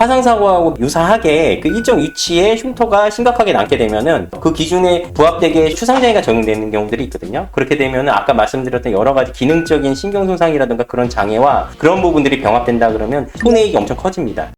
화상사고하고 유사하게 그 일정 위치에 흉터가 심각하게 남게 되면은 그 기준에 부합되게 추상장애가 적용되는 경우들이 있거든요. 그렇게 되면은 아까 말씀드렸던 여러 가지 기능적인 신경손상이라든가 그런 장애와 그런 부분들이 병합된다 그러면 손해액이 엄청 커집니다.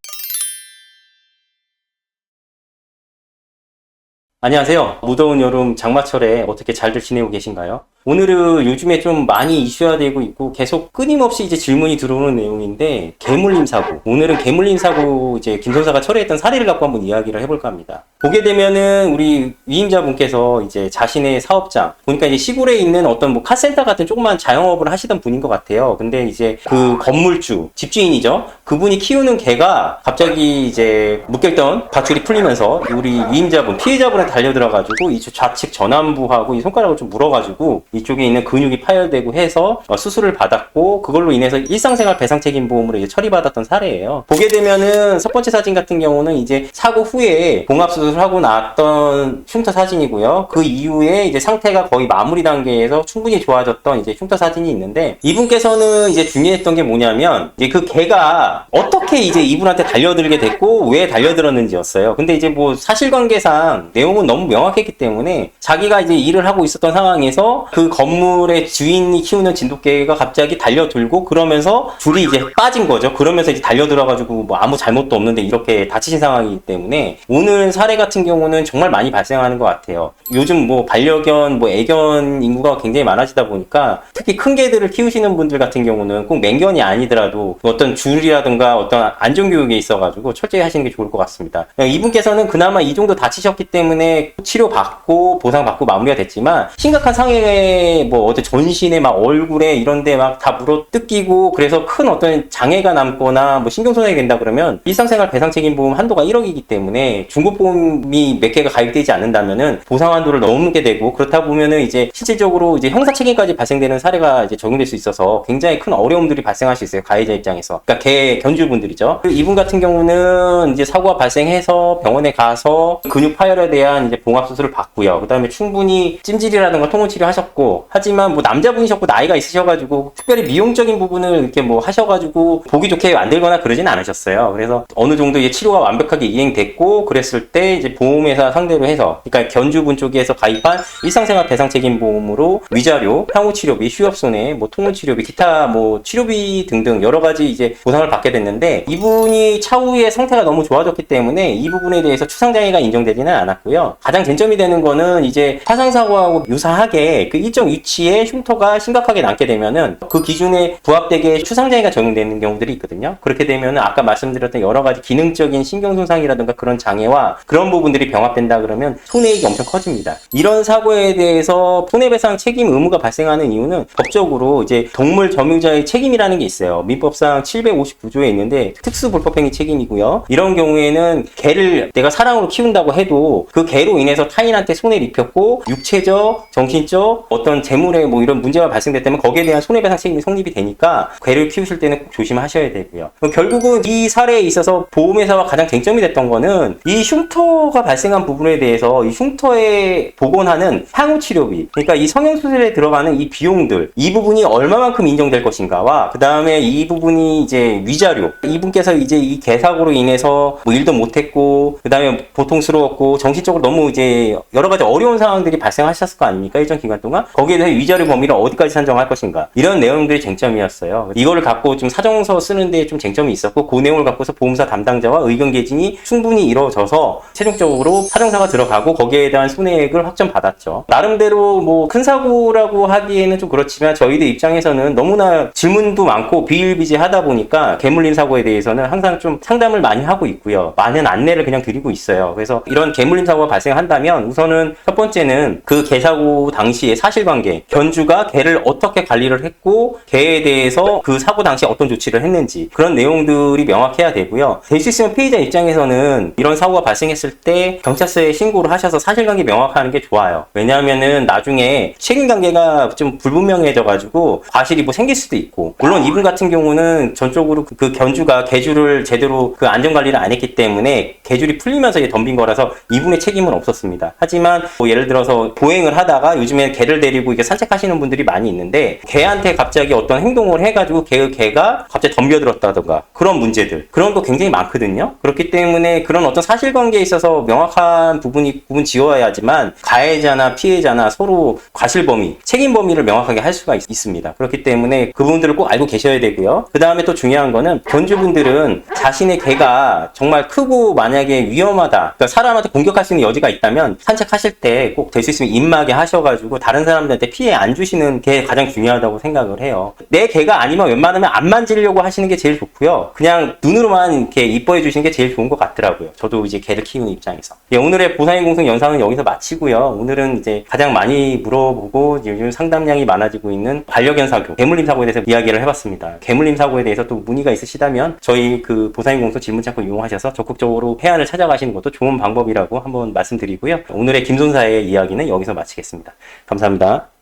안녕하세요. 무더운 여름 장마철에 어떻게 잘들 지내고 계신가요? 오늘은 요즘에 좀 많이 이슈화되고 있고 계속 끊임없이 이제 질문이 들어오는 내용인데 개물림 사고. 오늘은 개물림 사고 이제 김선사가 처리했던 사례를 갖고 한번 이야기를 해볼까 합니다. 보게 되면은 우리 위임자분께서 이제 자신의 사업장 보니까 이제 시골에 있는 어떤 뭐 카센터 같은 조그만 자영업을 하시던 분인 것 같아요. 근데 이제 그 건물주 집주인이죠. 그분이 키우는 개가 갑자기 이제 묶여있던 밧줄이 풀리면서 우리 위임자분 피해자분한테 달려들어가지고 이 좌측 전완부하고 이 손가락을 좀 물어가지고 이쪽에 있는 근육이 파열되고 해서 수술을 받았고 그걸로 인해서 일상생활 배상책임보험으로 이제 처리받았던 사례예요. 보게 되면은 첫 번째 사진 같은 경우는 이제 사고 후에 봉합수술을 하고 나왔던 흉터 사진이고요. 그 이후에 이제 상태가 거의 마무리 단계에서 충분히 좋아졌던 이제 흉터 사진이 있는데 이분께서는 이제 중요했던 게 뭐냐면 이제 그 개가 어떻게 이제 이분한테 달려들게 됐고 왜 달려들었는지였어요. 근데 이제 뭐 사실관계상 내용은 너무 명확했기 때문에 자기가 이제 일을 하고 있었던 상황에서 그 건물의 주인이 키우는 진돗개가 갑자기 달려들고 그러면서 줄이 이제 빠진 거죠. 그러면서 이제 달려들어가지고 뭐 아무 잘못도 없는데 이렇게 다치신 상황이기 때문에 오늘 사례 같은 경우는 정말 많이 발생하는 것 같아요. 요즘 뭐 반려견, 뭐 애견 인구가 굉장히 많아지다 보니까 특히 큰 개들을 키우시는 분들 같은 경우는 꼭 맹견이 아니더라도 어떤 줄이라든가 어떤 안전교육에 있어가지고 철저히 하시는 게 좋을 것 같습니다. 이분께서는 그나마 이 정도 다치셨기 때문에 치료받고 보상받고 마무리가 됐지만 심각한 상해 뭐 어떤 전신에 막 얼굴에 이런데 막 다 물어 뜯기고 그래서 큰 어떤 장애가 남거나 뭐 신경손상이 된다 그러면 일상생활 배상책임보험 한도가 1억이기 때문에 중고보험이 몇 개가 가입되지 않는다면은 보상 한도를 넘게 되고 그렇다 보면은 이제 실질적으로 이제 형사 책임까지 발생되는 사례가 이제 적용될 수 있어서 굉장히 큰 어려움들이 발생할 수 있어요. 가해자 입장에서. 그러니까 개 견주분들이죠. 이분 같은 경우는 이제 사고가 발생해서 병원에 가서 근육 파열에 대한 이제 봉합 수술을 받고요. 그다음에 충분히 찜질이라든가 통원 치료하셨고 하지만 뭐 남자분이셨고 나이가 있으셔가지고 특별히 미용적인 부분을 이렇게 뭐 하셔가지고 보기 좋게 만들거나 그러진 않으셨어요. 그래서 어느 정도 이제 치료가 완벽하게 이행됐고 그랬을 때 이제 보험회사 상대로 해서 그러니까 견주분 쪽에서 가입한 일상생활 배상책임보험으로 위자료, 향후치료비, 휴업손해, 뭐 통원치료비, 기타 뭐 치료비 등등 여러 가지 이제 보상을 받게 됐는데 이분이 차후에 상태가 너무 좋아졌기 때문에 이 부분에 대해서 추상장애가 인정되지는 않았고요. 가장 쟁점이 되는 거는 이제 화상사고하고 유사하게 그 일정 위치에 흉터가 심각하게 남게 되면은 그 기준에 부합되게 추상장애가 적용되는 경우들이 있거든요. 그렇게 되면은 아까 말씀드렸던 여러 가지 기능적인 신경손상이라든가 그런 장애와 그런 부분들이 병합된다 그러면 손해액이 엄청 커집니다. 이런 사고에 대해서 손해배상 책임 의무가 발생하는 이유는 법적으로 이제 동물 점유자의 책임이라는 게 있어요. 민법상 759조에 있는데 특수불법행위 책임이고요. 이런 경우에는 개를 내가 사랑으로 키운다고 해도 그 개로 인해서 타인한테 손해를 입혔고 육체적, 정신적 어떤 재물에 뭐 이런 문제가 발생됐다면 거기에 대한 손해배상 책임이 성립이 되니까 개를 키우실 때는 꼭 조심하셔야 되고요. 결국은 이 사례에 있어서 보험회사와 가장 쟁점이 됐던 거는 이 흉터가 발생한 부분에 대해서 이 흉터에 복원하는 향후치료비 그러니까 이 성형수술에 들어가는 이 비용들 이 부분이 얼마만큼 인정될 것인가와 그 다음에 이 부분이 이제 위자료 이분께서 이제 이 개사고로 인해서 뭐 일도 못했고 그 다음에 고통스러웠고 정신적으로 너무 이제 여러 가지 어려운 상황들이 발생하셨을 거 아닙니까? 일정 기간 동안 거기에 대해서 위자료 범위를 어디까지 산정할 것인가 이런 내용들이 쟁점이었어요. 이거를 갖고 좀 사정서 쓰는데 좀 쟁점이 있었고 그 내용을 갖고서 보험사 담당자와 의견 개진이 충분히 이루어져서 최종적으로 사정사가 들어가고 거기에 대한 손해액을 확정받았죠. 나름대로 뭐 큰 사고라고 하기에는 좀 그렇지만 저희들 입장에서는 너무나 질문도 많고 비일비재하다 보니까 개물림 사고에 대해서는 항상 좀 상담을 많이 하고 있고요. 많은 안내를 그냥 드리고 있어요. 그래서 이런 개물림 사고가 발생한다면 우선은 첫 번째는 그 개사고 당시의 사실관계 견주가 개를 어떻게 관리를 했고 개에 대해서 그 사고 당시에 어떤 조치를 했는지 그런 내용들이 명확해야 되고요. 될 수 있으면 피해자 입장에서는 이런 사고가 발생했을 때 경찰서에 신고를 하셔서 사실관계 명확하는 게 좋아요. 왜냐하면은 나중에 책임관계가 좀 불분명해져가지고 과실이 뭐 생길 수도 있고 물론 이분 같은 경우는 전적으로 그 견주가 개주를 제대로 그 안전관리를 안 했기 때문에 개줄이 풀리면서 덤빈 거라서 이분의 책임은 없었습니다. 하지만 뭐 예를 들어서 보행을 하다가 요즘에 개를 데리고 이게 산책하시는 분들이 많이 있는데 개한테 갑자기 어떤 행동을 해가지고 개가 갑자기 덤벼들었다던가 그런 문제들 그런 거 굉장히 많거든요. 그렇기 때문에 그런 어떤 사실관계에 있어서 명확한 구분 지어야 하지만 가해자나 피해자나 서로 과실범위, 책임범위를 명확하게 할 수가 있습니다. 그렇기 때문에 그 부분들을 꼭 알고 계셔야 되고요. 그 다음에 또 중요한 거는 견주분들은 자신의 개가 정말 크고 만약에 위험하다, 그러니까 사람한테 공격할 수 있는 여지가 있다면 산책하실 때 꼭 될 수 있으면 입마개 하셔가지고 다른 사람들한테 피해 안 주시는 게 가장 중요하다고 생각을 해요. 내 개가 아니면 웬만하면 안 만지려고 하시는 게 제일 좋고요. 그냥 눈으로만 이렇게 이뻐해 주시는 게 제일 좋은 것 같더라고요. 저도 이제 개를 키우는 입장에서. 예, 오늘의 보살님 공성 영상은 여기서 마치고요. 오늘은 이제 가장 많이 물어보고 요즘 상담량이 많아지고 있는 반려견 사고, 개물림 사고에 대해서 이야기를 해봤습니다. 개물림 사고에 대해서 또 문의가 있으시다면 저희 그 보살님 공성 질문 창구 이용하셔서 적극적으로 해안을 찾아가시는 것도 좋은 방법이라고 한번 말씀드리고요. 오늘의 김손사의 이야기는 여기서 마치겠습니다. 감사합니다.